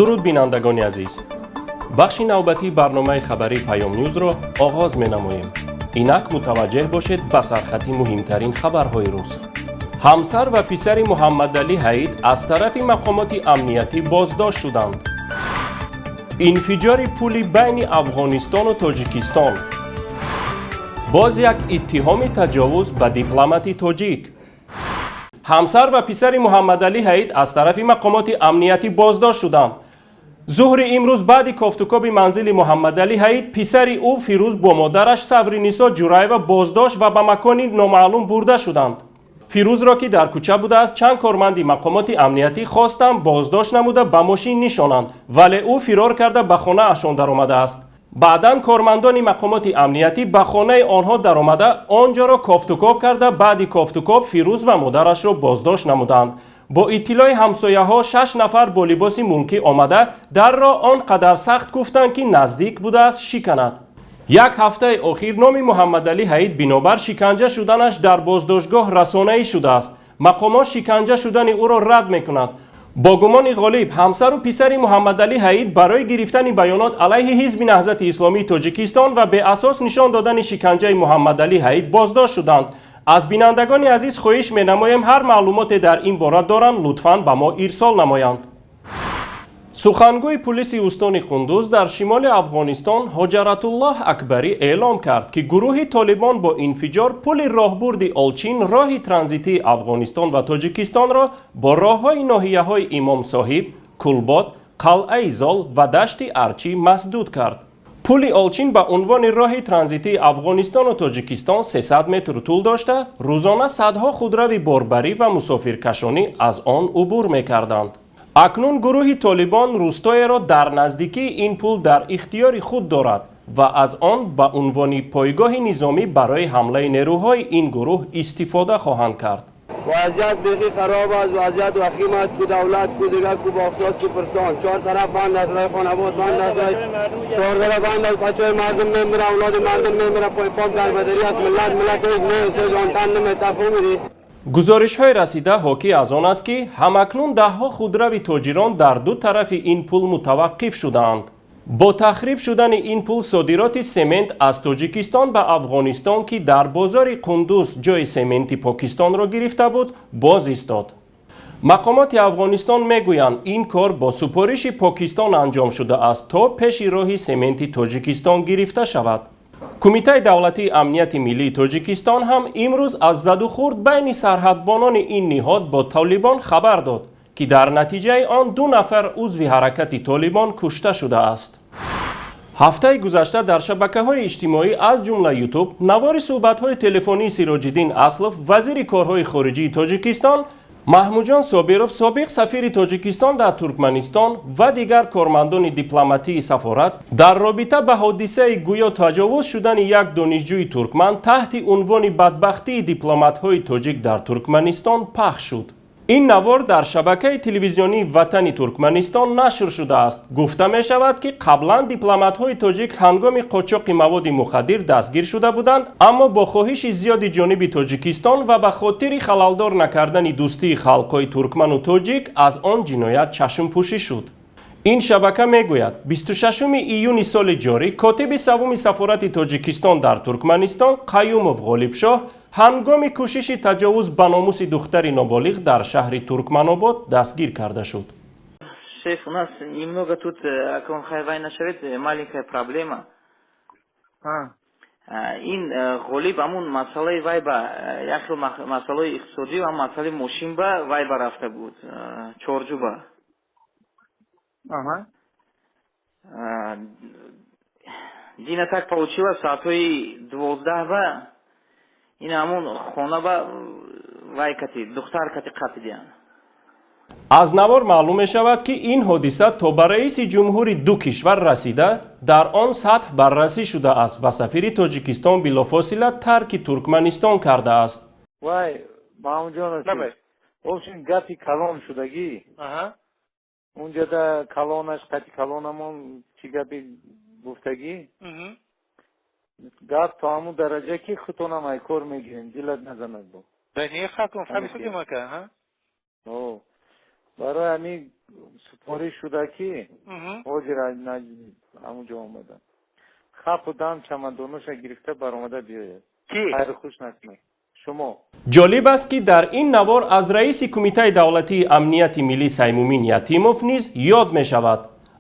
درود بینندگان عزیز. بخش نوبتی برنامه خبری پیام نیوز را آغاز می‌نماییم. اینک متوجه باشید به سرخط مهمترین خبرهای روز. همسر و پسر محمد علی حید از طرف مقامات امنیتی بازداشت شدند. انفجار پل بین افغانستان و تاجیکستان. باز یک اتهام تجاوز به دیپلمات تاجیک. همسر و پسر محمد علی حید از طرف مقامات امنیتی بازداشت شدند. ظهر امروز بعد کافتوکاب منزل محمد علی حید، پسر او فیروز با مادرش صبرنیسا جورایوا بازداشت و به مکانی نامعلوم برده شدند. فیروز را که در کوچه بوده است، چند کارمند مقامات امنیتی خواستند بازداشت نموده به ماشین نشانند، ولی او فرار کرده به خانه اشان درآمده است. بعداً کارمندان مقامات امنیتی به خانه آنها درآمده آنجا را کافتوکاب کرده. بعد کافتوکاب فیروز و مادرش را بازداشت نمودند. با اطلاع همسایه ها 6 نفر با لباس ملکی آمده در را آنقدر سخت گفتند که نزدیک بوده است شکند. یک هفته اخیر نام محمد علی حید بنابر شکنجه شدنش در بازداشتگاه رسانه‌ای شده است. مقامات شکنجه شدن او را رد می‌کنند. با گمان غالب همسر و پسر محمد علی حید برای گرفتن بیانات علیه حزب نهضت اسلامی تاجیکستان و به اساس نشان دادن شکنجه محمد علی حید بازداشت شدند. از بینندگان عزیز خواهش می‌نمایم هر معلومات در این باره دارند لطفاً به ما ارسال نمایند. سخنگوی پلیس استان قندوز در شمال افغانستان حجرت الله اکبری اعلام کرد که گروه طالبان با انفجار پل راهبرد آلچین راه ترانزیتی افغانستان و تاجیکستان را با راه‌های ناحیه‌های امام صاحب، کلبات، قلعه زال و دشت ارچی مسدود کرد. پل آلچین به عنوان راه ترانزیتی افغانستان و تاجیکستان 300 متر طول داشته، روزانه صدها خودروی باربری و مسافرکشانی از آن عبور می‌کردند. اکنون گروه طالبان روستای را در نزدیکی این پل در اختیار خود دارد و از آن به عنوان پایگاه نظامی برای حمله نیروهای این گروه استفاده خواهند کرد. وضعیت بیخی خراب است، وضعیت وخیم است که دولت کو دیگر کو باخصاص کو پرسان چهار طرف بند است، راه خانواد بند است، چهار طرف بند است، بچه‌های مردم نمیره، اولاد مردم نمیره، پای پاک در مداری است. ملت یک نه جان تن نمیتفهمی. گزارش های رسیده حاکی از آن است که همکنون دهها خودروی تاجران در دو طرف این پل متوقف شدند. با تخریب شدن این پل صادرات سمنت از تاجیکستان به افغانستان که در بازار قندوز جای سمنت پاکستان را گرفته بود باز ایستاد. مقامات افغانستان میگویند این کار با سفارش پاکستان انجام شده است تا پیش راه سمنت تاجیکستان گرفته شود. کمیته دولتی امنیت ملی تاجیکستان هم امروز از زد و خورد بین سرحدبانان این نهاد با طالبان خبر داد که در نتیجه آن 2 نفر عضو حرکت طالبان کشته شده است. هفته گذشته در شبکه‌های اجتماعی از جمله یوتیوب نوار صحبت‌های تلفنی سراج الدین اسلف وزیر کارهای خارجی تاجیکستان، محمود جان صابرов سابق سفیر تاجیکستان در ترکمنستان و دیگر کارمندان دیپلماتی سفارت در رابطه به حادثه گویا تجاوز شدن یک دانشجوی ترکمن تحت عنوان بدبختی دیپلمات‌های تاجیک در ترکمنستان پخش شد. این نوار در شبکه تلویزیونی وطن ترکمنستان نشر شده است. گفته می شود که قبلا دیپلمات‌های تاجیک هنگام قاچاق مواد مخدر دستگیر شده بودند، اما با خواهش زیاد جانب تاجیکستان و به خاطر خلالدار نکردن دوستی خلق‌های ترکمن و تاجیک از آن جنایت چشم پوشی شد. این شبکه میگوید 26 ایون سال جاری کاتب سوم سفارت تاجیکستان در ترکمنستان قیومов غالبشاه هنگام کوشش تجاوز به ناموس دختری نابالغ در شهر ترکمنآباد دستگیر کرده شد. Шеф, у нас немного тут, как хайвай нашавет, маленькая проблема. این غالب همون مسئله وای با یک مسئله اقتصادی و مسئله ماشین با وای با رفته بود چارجو با. دینا так получилось ساعتهای 12 با این همون خانه با وای کتی دختر کتی قتلیان. از نوار معلوم می شود که این حادثه تا به رئیس جمهور دو کشور رسیده در آن سطح بررسی شده است و سفیر تاجیکستان بلافاصله ترک ترکمنستان کرده است. وای محمود جان اون گپی کلان شدگی اونجا در کلانش قطی کلانمون چی گپی گفتگی گپ تا همون درجه که خودتونم ای کار میگیرین دلت نزند بود بینی خطون فهمی خودی ما که برای همین سپاری شدگی حاجی را همونجا آمدن خب و دم چمدانوش گرفته بر آمده بیاید خیر خوش نکنه شما. جالب است که در این نوار از رئیس کمیته دولتی امنیت ملی سیمومین یتیموف نیز یاد می شود.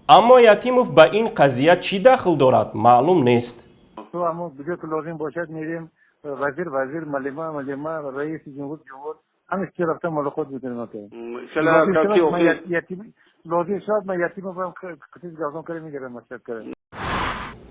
اما یتیموف به این قضیه چی دخل دارد معلوم نیست. تو اما بجای که لازم باشد میریم وزیر ملما رئیس جمهور همش که رفته ملاقات میکنیم لازم شد من یتیم برم کتیز گازم کنیم میگرم مصرف کنیم.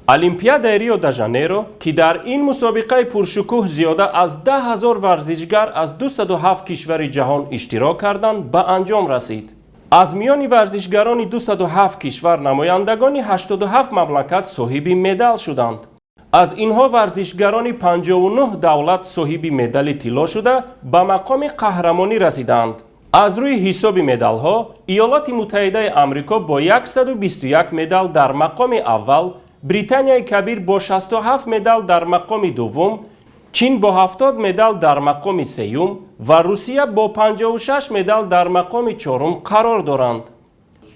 المپیاد ریو د ژانیرو که در این مسابقه پرشکوه زیاده از 10,000 ورزشگر از 207 کشور جهان اشتراک کردند به انجام رسید. از میان ورزشگران 207 کشور نمایندگان 87 مملکت صاحب مدال شدند. از اینها ورزشگران 59 دولت صاحب مدال طلا شده به مقام قهرمانی رسیدند. از روی حساب مدال ها ایالات متحده آمریکا با 121 مدال در مقام اول، بریتانیای کبیر با 67 مدال در مقام دوم، چین با 70 مدال در مقام سوم و روسیه با 56 مدال در مقام چهارم قرار دارند.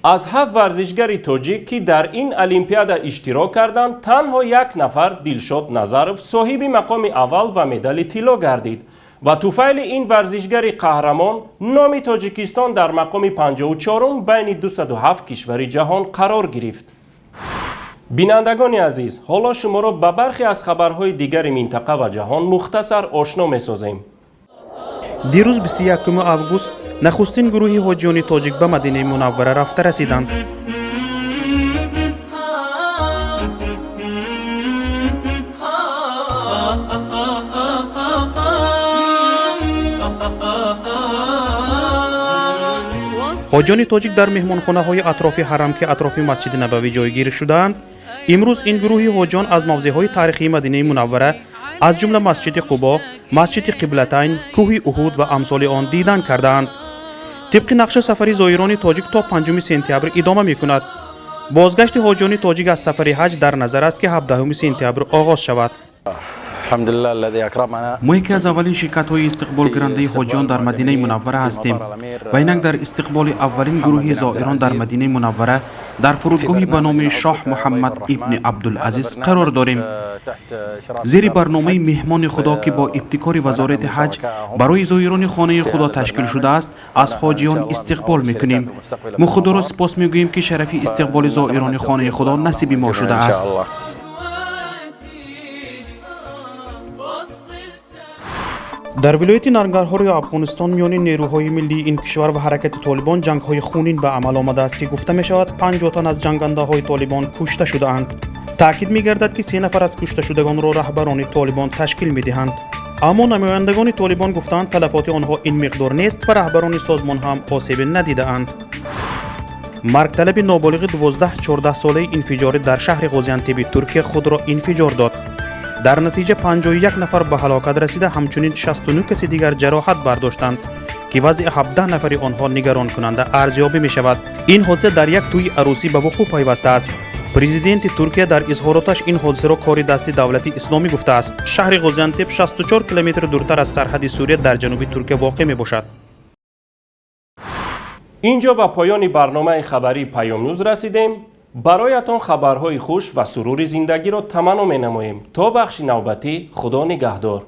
از 7 ورزشگر تاجیک که در این المپیاد اشتراک کردند، تنها یک نفر دلشاد نظرов صاحب مقام اول و مدال طلا گردید و توفیل این ورزشگر قهرمان نام تاجیکستان در مقام 54 بین 207 کشور جهان قرار گرفت. بینندگان عزیز، حالا شما را به برخی از خبرهای دیگر منطقه و جهان مختصر آشنا می‌سازیم. دیروز 21 آگوست نخستین گروه حاجیان تاجیک به مدینه منوره رفته رسیدند. حاجیان تاجیک در مهمانخانه های اطراف حرم که اطراف مسجد نبوی جایگیر شدند. امروز این گروه حاجیان از موضع های تاریخی مدینه منوره از جمله مسجد قبا، مسجد قبلتین، کوه احد و امثال آن دیدن کردند. طبق نقشه سفری زایران تاجیک تا 5 سپتامبر ادامه می‌کند. بازگشت حاجیان تاجیک از سفر حج در نظر است که 17 سپتامبر آغاز شود. الحمدلله الذي اکرمنا. ما یکی از اولین شرکت‌های استقبال گرنده حاجیان در مدینه منوره هستیم و اینک در استقبال اولین گروه زائران در مدینه منوره در فرودگاهی به نام شاه محمد ابن عبدالعزیز قرار داریم. زیر برنامه مهمان خدا که با ابتکار وزارت حج برای زائران خانه خدا تشکیل شده است، از حاجیان استقبال می‌کنیم. ما خدا را سپاس می‌گوییم که شرف استقبال زائران خانه خدا نصیب ما شده است. در ولایت ننگرهار افغانستان میان نیروهای ملی این کشور و حرکت طالبان جنگ‌های خونین به عمل آمده است که گفته می شود 50 تن از جنگنده‌های طالبان کشته شده اند. تاکید می گردد که 3 نفر از کشته شدگان را رهبران طالبان تشکیل می دهند. اما نمایندگان طالبان گفتند تلفات آنها این مقدار نیست و رهبران سازمان هم آسیب ندیده اند. مرگ طلب نابالغ 12-14 ساله انفجار در شهر غازی‌انتب ترکیه خود را انفجار داد. در نتیجه 51 نفر به هلاکت رسیده، همچنین 69 کسی دیگر جراحت برداشتند که وضع 17 نفر آنها نگران کننده ارزیابی می شود. این حادثه در یک توی عروسی به وقوع پیوسته است. پرزیدنت ترکیه در اظهاراتش این حادثه را کار دست دولت اسلامی گفته است. شهر غازی‌انتب 64 کیلومتر دورتر از سرحد سوریه در جنوب ترکیه واقع می باشد. اینجا به پایان برنامه خبری پیام نیوز رسیدیم. برایتان خبرهای خوش و سرور زندگی را تمنا می نماییم. تا بخش نوبتی، خدا نگهدار.